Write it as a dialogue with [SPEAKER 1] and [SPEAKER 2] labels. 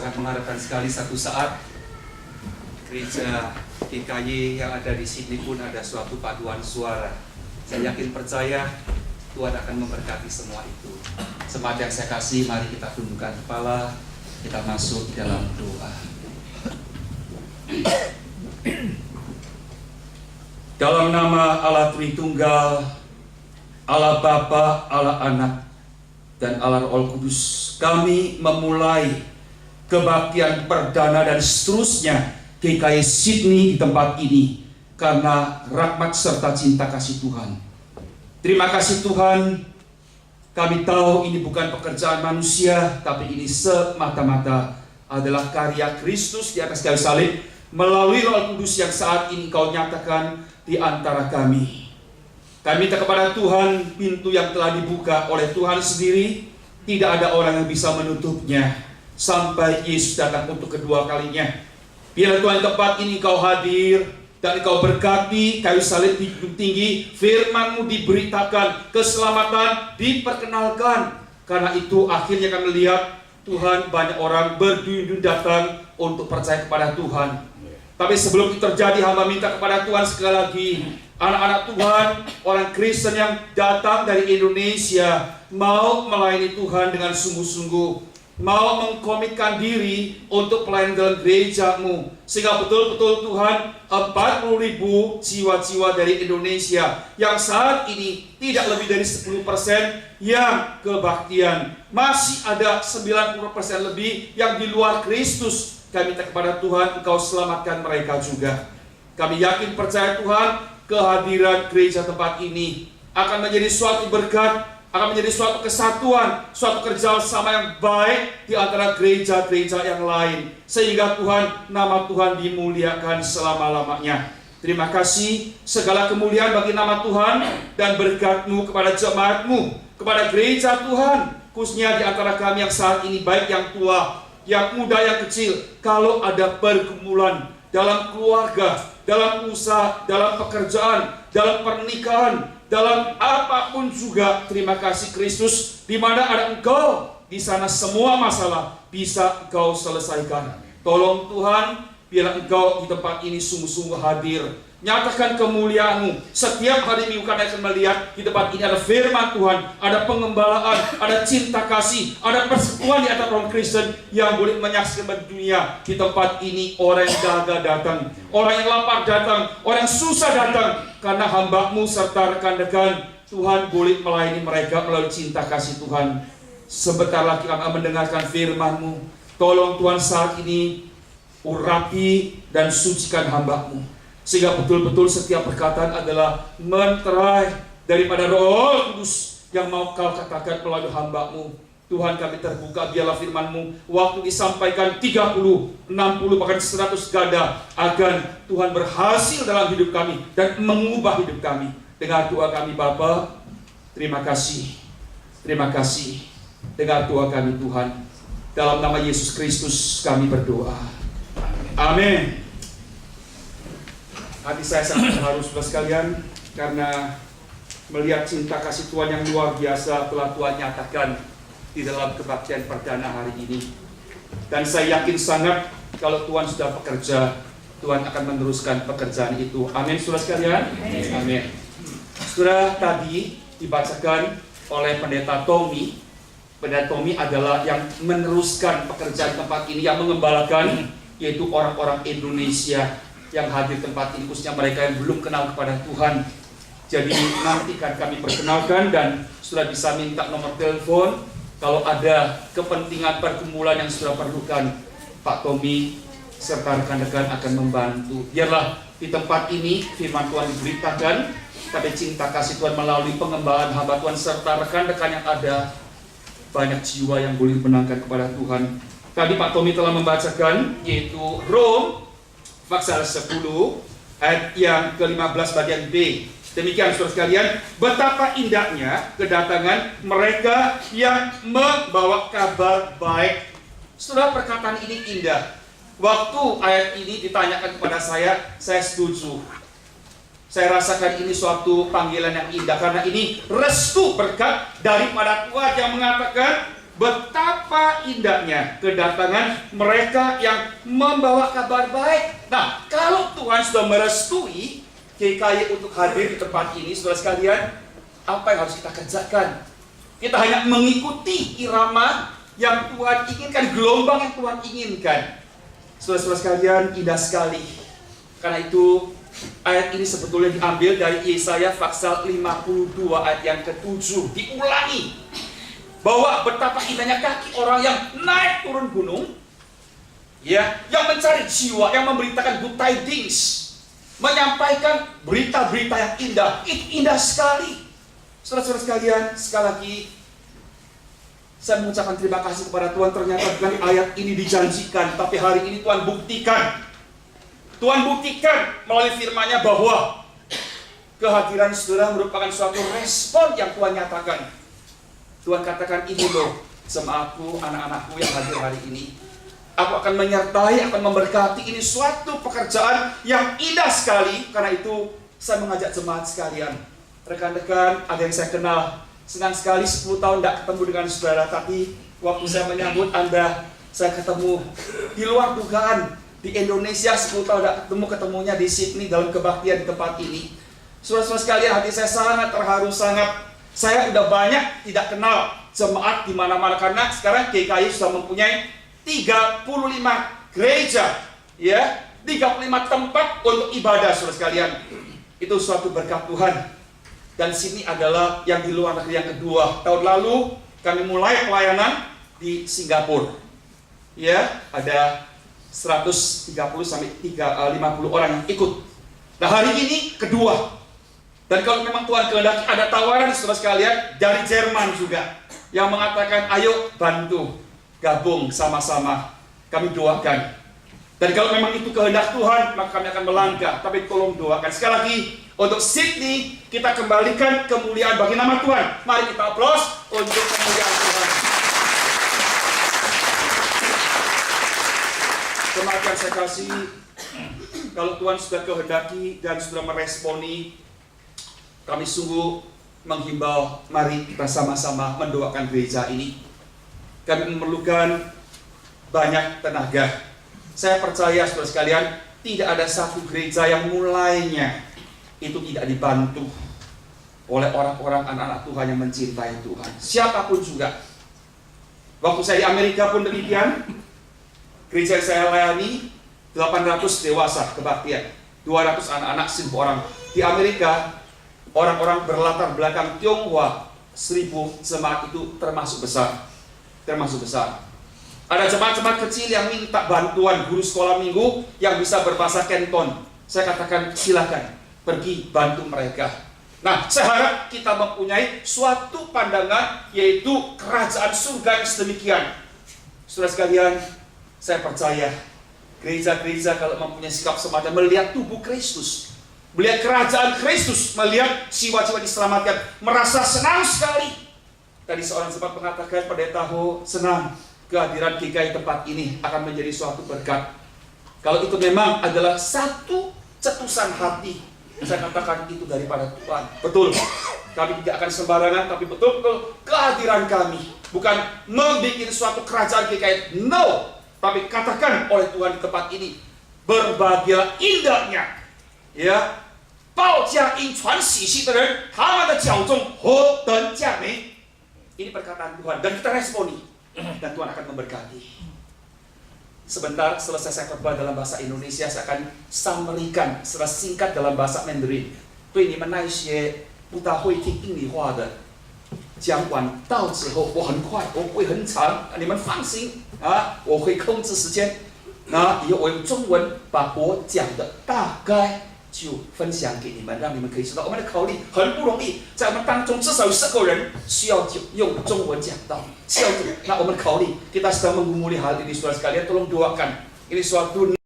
[SPEAKER 1] sangat mengharapkan sekali satu saat gereja GKY yang ada di sini pun ada suatu paduan suara. Saya yakin percaya Tuhan akan memberkati semua itu. Semangat yang saya kasih, mari kita tundukkan kepala, kita masuk dalam doa. Dalam nama Allah Tritunggal, Allah Bapa, Allah Anak, dan Allah Roh Kudus, kami memulai kebaktian perdana dan seterusnya GKY Sydney di tempat ini karena rahmat serta cinta kasih Tuhan. Terima kasih Tuhan, kami tahu ini bukan pekerjaan manusia, tapi ini semata-mata adalah karya Kristus di atas kayu salib melalui Roh Kudus yang saat ini Kau nyatakan di antara kami. Kami minta kepada Tuhan, pintu yang telah dibuka oleh Tuhan sendiri, tidak ada orang yang bisa menutupnya sampai Yesus datang untuk kedua kalinya. Biarlah Tuhan di tempat ini Kau hadir dan Kau berkati kayu salib di Gunung Tinggi, firman-Mu diberitakan, keselamatan diperkenalkan. Karena itu akhirnya kami lihat Tuhan, banyak orang berduyun-duyun datang untuk percaya kepada Tuhan. Tapi sebelum itu terjadi, hamba minta kepada Tuhan sekali lagi, anak-anak Tuhan, orang Kristen yang datang dari Indonesia mau melayani Tuhan dengan sungguh-sungguh, mau mengkomitkan diri untuk pelayanan dalam gereja-Mu, sehingga betul-betul Tuhan 40.000 jiwa-jiwa dari Indonesia yang saat ini tidak lebih dari 10% yang kebaktian, masih ada 90% lebih yang di luar Kristus. Kami minta kepada Tuhan, Engkau selamatkan mereka juga. Kami yakin percaya Tuhan, kehadiran gereja tempat ini akan menjadi suatu berkat, akan menjadi suatu kesatuan, suatu kerjasama yang baik di antara gereja-gereja yang lain, sehingga Tuhan, nama Tuhan dimuliakan selama-lamanya. Terima kasih, segala kemuliaan bagi nama Tuhan dan berkat-Mu kepada jemaat-Mu, kepada gereja Tuhan, khususnya di antara kami yang saat ini, baik yang tua, yang muda, yang kecil. Kalau ada pergumulan dalam keluarga, dalam usaha, dalam pekerjaan, dalam pernikahan, dalam apapun juga, terima kasih Kristus, di mana ada Engkau, di sana semua masalah bisa Engkau selesaikan. Tolong Tuhan, biarlah Engkau di tempat ini sungguh-sungguh hadir. Nyatakan kemuliaan-Mu. Setiap hari Minggu kami akan melihat di tempat ini ada firman Tuhan, ada pengembalaan, ada cinta kasih, ada persekutuan di antara orang Kristen yang boleh menyaksikan di dunia. Di tempat ini orang yang gagal datang, orang yang lapar datang, orang yang susah datang, karena hamba-Mu serta rekan-rekan Tuhan boleh melayani mereka melalui cinta kasih Tuhan. Sebentar lagi kami akan mendengarkan firman-Mu. Tolong Tuhan saat ini urapi dan sucikan hamba-Mu, sehingga betul-betul setiap perkataan adalah menterai daripada Roh Kudus yang mau Kau katakan melalui hamba-Mu. Tuhan, kami terbuka, biarlah firman-Mu waktu disampaikan 30, 60, bahkan 100 ganda, agar Tuhan berhasil dalam hidup kami dan mengubah hidup kami. Dengar doa kami Bapa, terima kasih, terima kasih. Dengar doa kami Tuhan, dalam nama Yesus Kristus kami berdoa, amin. Hati saya sangat terharu saudara sekalian, karena melihat cinta kasih Tuhan yang luar biasa telah Tuhan nyatakan di dalam kebaktian perdana hari ini. Dan saya yakin sangat kalau Tuhan sudah bekerja, Tuhan akan meneruskan pekerjaan itu. Amin saudara sekalian. Amin. Saudara, tadi dibacakan oleh Pendeta Tommy. Pendeta Tommy adalah yang meneruskan pekerjaan tempat ini, yang mengembalakan, yaitu orang-orang Indonesia yang hadir tempat ini, khususnya mereka yang belum kenal kepada Tuhan. Jadi nanti kan kami perkenalkan, dan sudah bisa minta nomor telepon kalau ada kepentingan pergumulan yang sudah perlukan. Pak Tommy serta rekan-rekan akan membantu. Biarlah di tempat ini firman Tuhan diberitakan, tapi cinta kasih Tuhan melalui pengembalaan hamba Tuhan serta rekan-rekan yang ada, banyak jiwa yang boleh dimenangkan kepada Tuhan. Tadi Pak Tommy telah membacakan, yaitu Rom pasal 10 ayat yang ke-15 bagian B. Demikian saudara sekalian, betapa indahnya kedatangan mereka yang membawa kabar baik. Saudara, perkataan ini indah. Waktu ayat ini ditanyakan kepada saya setuju. Saya rasakan ini suatu panggilan yang indah, karena ini restu berkat daripada Tuhan yang mengatakan Betapa indahnya kedatangan mereka yang membawa kabar baik. Nah, kalau Tuhan sudah merestui GKY untuk hadir di tempat ini, saudara sekalian, apa yang harus kita kerjakan? Kita hanya mengikuti irama yang Tuhan inginkan, gelombang yang Tuhan inginkan. Saudara-saudara sekalian, indah sekali. Karena itu, ayat ini sebetulnya diambil dari Yesaya pasal 52 ayat yang ke-7. Diulangi bahwa betapa indahnya kaki orang yang naik turun gunung, ya, yang mencari jiwa, yang memberitakan good tidings, menyampaikan berita-berita yang indah. Itu indah sekali. Saudara-saudara sekalian, sekali lagi saya mengucapkan terima kasih kepada Tuhan. Ternyata bukan ayat ini dijanjikan, tapi hari ini Tuhan buktikan. Tuhan buktikan melalui firman-Nya bahwa kehadiran saudara merupakan suatu respon yang Tuhan nyatakan. Tuhan katakan, ini loh jemaatku, anak-anakku yang hadir hari ini. Aku akan menyertai, akan memberkati. Ini suatu pekerjaan yang indah sekali. Karena itu saya mengajak jemaat sekalian, rekan-rekan, ada yang saya kenal, senang sekali 10 tahun tidak ketemu dengan saudara. Tapi waktu saya menyambut Anda, saya ketemu di luar dugaan. Di Indonesia 10 tahun tidak ketemu, ketemunya di Sydney dalam kebaktian di tempat ini. Saudara-saudara sekalian, hati saya sangat terharu, saya udah banyak tidak kenal jemaat di mana-mana. Karena sekarang GKY sudah mempunyai 35 gereja, ya, 35 tempat untuk ibadah, saudara sekalian. Itu suatu berkat Tuhan. Dan sini adalah yang di luar negeri yang kedua. Tahun lalu kami mulai pelayanan di Singapura. Ya, ada 130 sampai 50 orang yang ikut. Nah, hari ini kedua. Dan kalau memang Tuhan kehendaki, ada tawaran saudara sekalian dari Jerman juga yang mengatakan, ayo bantu, gabung sama-sama, kami doakan. Dan kalau memang itu kehendak Tuhan, maka kami akan melangkah. Tapi tolong doakan. Sekali lagi, untuk Sydney, kita kembalikan kemuliaan bagi nama Tuhan. Mari kita aplaus untuk kemuliaan Tuhan. Jemaat yang saya kasih, kalau Tuhan sudah kehendaki dan sudah meresponi, kami sungguh menghimbau, mari kita sama-sama mendoakan gereja ini. Kami memerlukan banyak tenaga. Saya percaya, saudara sekalian, tidak ada satu gereja yang mulainya itu tidak dibantu oleh orang-orang, anak-anak Tuhan yang mencintai Tuhan. Siapapun juga. Waktu saya di Amerika pun demikian. Gereja yang saya layani 800 dewasa kebaktian, 200 anak-anak, 1000 orang. Di Amerika, orang-orang berlatar belakang Tionghoa 1000 jemaat itu termasuk besar. Termasuk besar. Ada jemaat-jemaat kecil yang minta bantuan guru sekolah minggu yang bisa berbahasa Canton. Saya katakan silakan pergi bantu mereka. Nah, saya harap kita mempunyai suatu pandangan, yaitu kerajaan surga yang sedemikian. Saudara sekalian, saya percaya gereja-gereja kalau mempunyai sikap semacam melihat tubuh Kristus, melihat kerajaan Kristus, melihat jiwa-jiwa diselamatkan, merasa senang sekali. Tadi seorang sempat mengatakan, Pendeta Ho senang kehadiran GKY tempat ini akan menjadi suatu berkat. Kalau itu memang adalah satu cetusan hati, saya katakan itu daripada Tuhan. Betul, kami tidak akan sembarangan, tapi betul-betul kehadiran kami bukan membuat suatu kerajaan GKY, no, tapi katakan oleh Tuhan di tempat ini, berbahagia indahnya, ya, 报家因传喜讯的人，他们的脚中何等佳美。Ini perkataan Tuhan dan kita responi. Dan Tuhan akan memberkati. Sebentar selesai saya khotbah dalam bahasa Indonesia, saya akan summary-kan secara singkat dalam bahasa Mandarin. 对你们那些不大会听英语话的讲完到之后，我很快，我不会很长，你们放心啊，我会控制时间。以后我用中文把我讲的大概就分享给你们，让你们可以知道我们的口语很不容易，在我们当中至少有10个人需要用中文讲道。那我们口语kita sedang menggumuli hal ini, saudara sekalian, tolong doakan. Ini suatu